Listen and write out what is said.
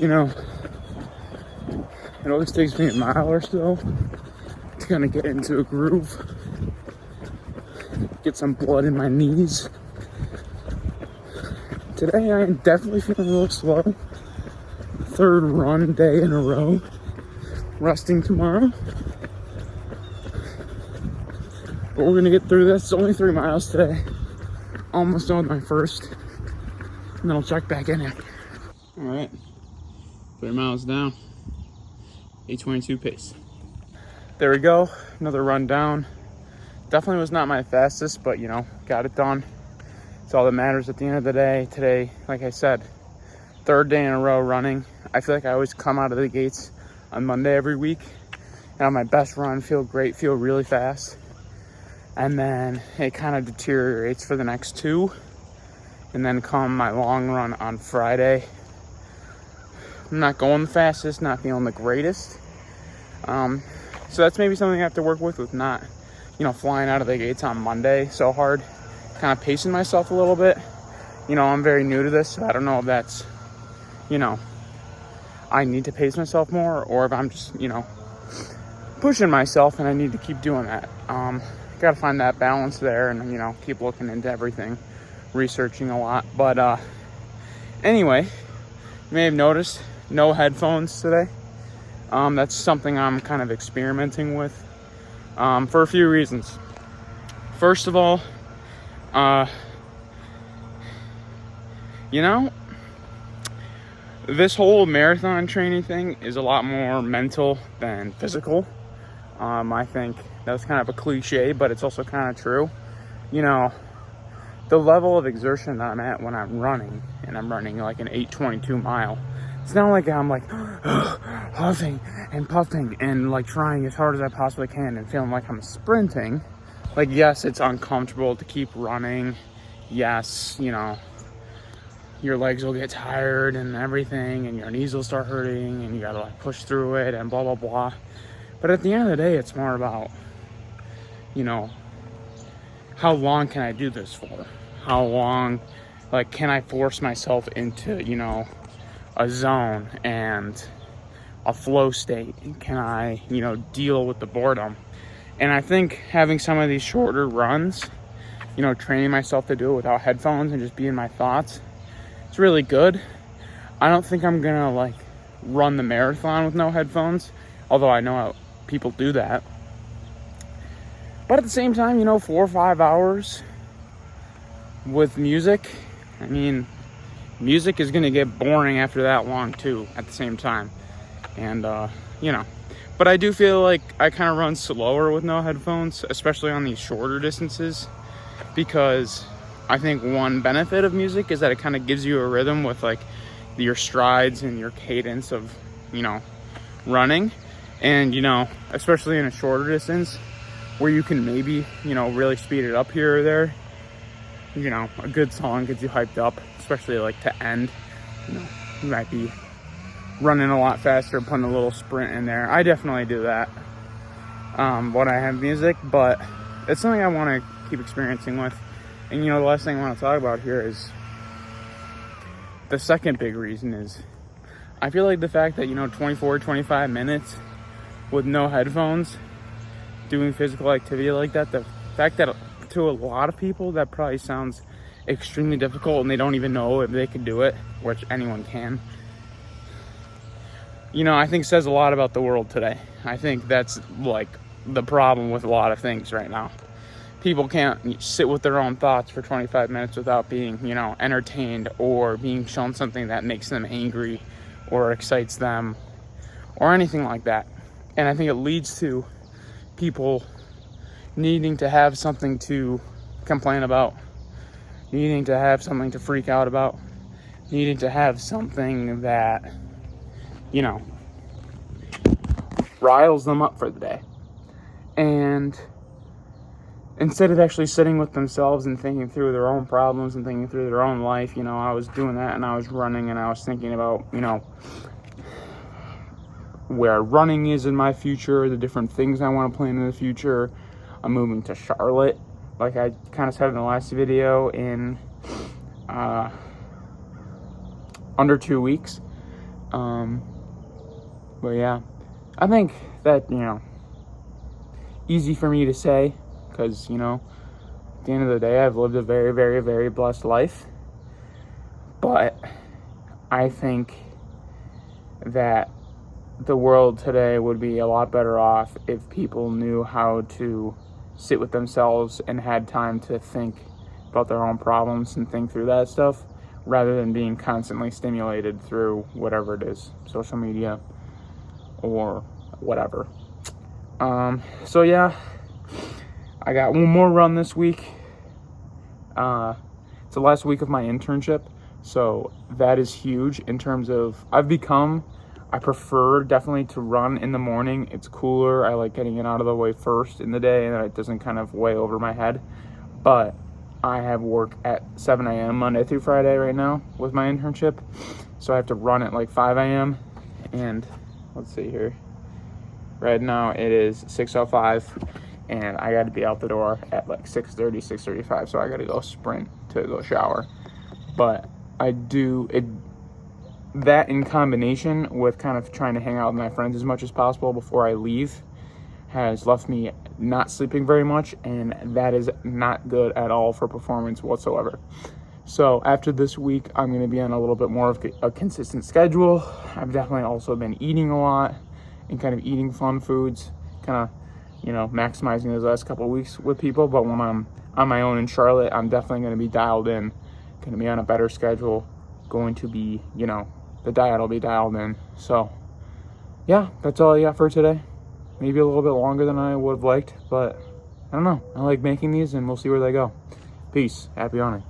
you know, it always takes me a mile or so to kind of get into a groove, get some blood in my knees. Today I am definitely feeling a little slow. Third run day in a row. Resting tomorrow. But we're gonna get through this. It's only 3 miles today. Almost done with my first. And then I'll check back in after. Alright. 3 miles down. 8:22 pace. There we go. Another run down. Definitely was not my fastest, but you know, got it done. It's all that matters at the end of the day. Today, like I said, third day in a row running. I feel like I always come out of the gates on Monday every week and on my best run, feel great, feel really fast. And then it kind of deteriorates for the next 2. And then come my long run on Friday. I'm not going the fastest, not feeling the greatest. So that's maybe something I have to work with not, you know, flying out of the gates on Monday so hard. Kind of pacing myself a little bit. You know, I'm very new to this, so I don't know if that's, you know, I need to pace myself more, or if I'm just, you know, pushing myself and I need to keep doing that. Got to find that balance there and, you know, keep looking into everything, researching a lot. But anyway, you may have noticed no headphones today. That's something I'm kind of experimenting with for a few reasons. First of all, you know, this whole marathon training thing is a lot more mental than physical. I think that's kind of a cliche, but it's also kind of true. You know, the level of exertion that I'm at when I'm running, and I'm running like an 8:22 mile, it's not like I'm like huffing and puffing and like trying as hard as I possibly can and feeling like I'm sprinting. Like, yes, it's uncomfortable to keep running. Yes, you know, your legs will get tired and everything, and your knees will start hurting, and you gotta like push through it and blah, blah, blah. But at the end of the day, it's more about, you know, how long can I do this for? How long, like, can I force myself into, you know, a zone and a flow state? Can I, you know, deal with the boredom? And I think having some of these shorter runs, you know, training myself to do it without headphones and just be in my thoughts, it's really good. I don't think I'm gonna like run the marathon with no headphones, although I know how people do that. But at the same time, you know, 4 or 5 hours with music, I mean, music is gonna get boring after that long too at the same time. And you know, but I do feel like I kind of run slower with no headphones, especially on these shorter distances, because I think one benefit of music is that it kind of gives you a rhythm with like your strides and your cadence of, you know, running. And, you know, especially in a shorter distance where you can maybe, you know, really speed it up here or there, you know, a good song gets you hyped up, especially like to end. You know, you might be running a lot faster, putting a little sprint in there. I definitely do that when I have music, but it's something I want to keep experiencing with. And, you know, the last thing I want to talk about here is the second big reason is I feel like the fact that, you know, 24, 25 minutes with no headphones doing physical activity like that, the fact that to a lot of people that probably sounds extremely difficult and they don't even know if they can do it, which anyone can. You know, I think says a lot about the world today. I think that's like the problem with a lot of things right now. People can't sit with their own thoughts for 25 minutes without being, you know, entertained or being shown something that makes them angry or excites them or anything like that. And I think it leads to people needing to have something to complain about, needing to have something to freak out about, needing to have something that, you know, riles them up for the day. And instead of actually sitting with themselves and thinking through their own problems and thinking through their own life, you know, I was doing that and I was running and I was thinking about, you know, where running is in my future, the different things I want to plan in the future. I'm moving to Charlotte, like I kind of said in the last video, in under 2 weeks. But yeah, I think that, easy for me to say because, at the end of the day, I've lived a very, very, very blessed life. But I think that the world today would be a lot better off if people knew how to sit with themselves and had time to think about their own problems and think through that stuff rather than being constantly stimulated through whatever it is, social media or whatever. So yeah, I got one more run this week. It's the last week of my internship, so that is huge in terms of I prefer definitely to run in the morning. It's cooler. I like getting it out of the way first in the day, and it doesn't kind of weigh over my head. But I have work at 7 a.m. Monday through Friday right now with my internship, so I have to run at like 5 a.m. And let's see here. Right now it is 6:05, and I got to be out the door at like 6:30, 6:35. So I got to go sprint to go shower. But I do it. That in combination with kind of trying to hang out with my friends as much as possible before I leave has left me not sleeping very much, and that is not good at all for performance whatsoever. So after this week, I'm going to be on a little bit more of a consistent schedule. I've definitely also been eating a lot and kind of eating fun foods, kind of, maximizing those last couple of weeks with people. But when I'm on my own in Charlotte, I'm definitely going to be dialed in, going to be on a better schedule, going to be, the diet will be dialed in. So yeah, that's all I got for today. Maybe a little bit longer than I would have liked, but I don't know. I like making these, and we'll see where they go. Peace. Happy hunting.